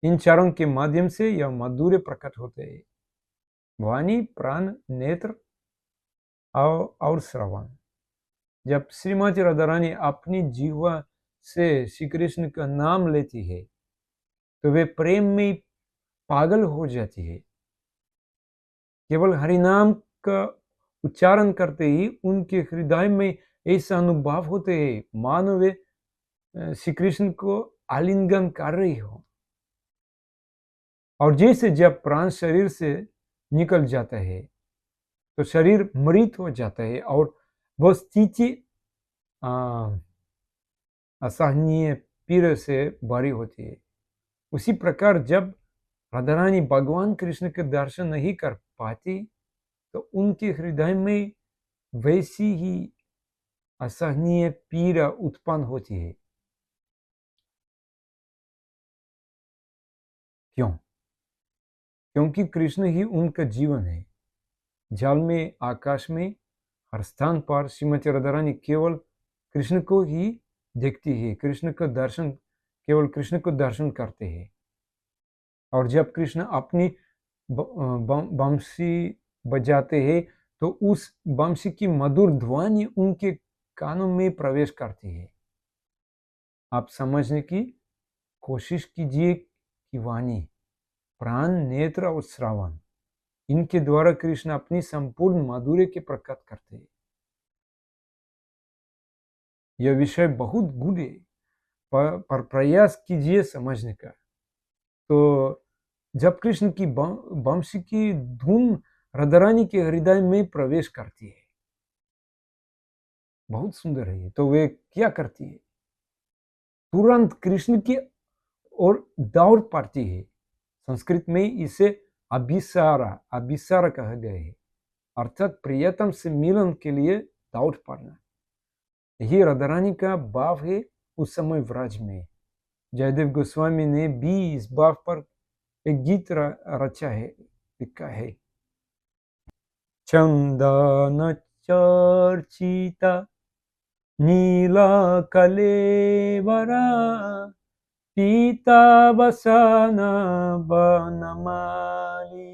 इन चारों के माध्यम से यह माधुर्य प्रकट होते हैं, वाणी, प्राण, नेत्र और श्रवण। जब श्रीमती राधा रानी अपनी जीवा से श्री कृष्ण का नाम लेती है तो वे प्रेम में पागल हो जाती है। केवल हरिनाम का उच्चारण करते ही उनके हृदय में ऐसा अनुभव होते हैं मानो वे श्री कृष्ण को आलिंगन कर रही हो। और जैसे जब प्राण शरीर से निकल जाता है तो शरीर मृत हो जाता है और वह स्थिति असहनीय पीड़ा से भरी होती है। उसी प्रकार जब राधा रानी भगवान कृष्ण के दर्शन नहीं कर पाती तो उनके हृदय में वैसी ही असहनीय पीड़ा उत्पन्न होती है। क्यों? क्योंकि कृष्ण ही उनका जीवन है। जल में, आकाश में, हर स्थान पर श्रीमती राधा रानी केवल कृष्ण को ही देखती है, केवल कृष्ण को दर्शन करते हैं। और जब कृष्ण अपनी बंसी बजाते हैं तो उस बंसी की मधुर ध्वनि उनके कानों में प्रवेश करती है। आप समझने की कोशिश कीजिए कि वाणी, प्राण, नेत्र और श्रवण, इनके द्वारा कृष्ण अपनी संपूर्ण माधुर्य के प्रकट करते हैं। यह विषय बहुत गूढ़ है, पर प्रयास कीजिए समझने का। तो जब कृष्ण की बंसी की धुन राधा रानी के हृदय में प्रवेश करती है, बहुत सुंदर है, तो वे क्या करती है? तुरंत कृष्ण की ओर दौड़ पड़ती है। संस्कृत में इसे अभिसारा कहा गया है, अर्थात प्रियतम से मिलन के लिए दौड़ पड़ना। यही राधा रानी का भाव है उस समय व्रज में। जयदेव गोस्वामी ने भी इस भाव पर एक गीत रचा है, लिखा है। चंदन चर्चिता नीला कलेवरा पीतावसन बनमाली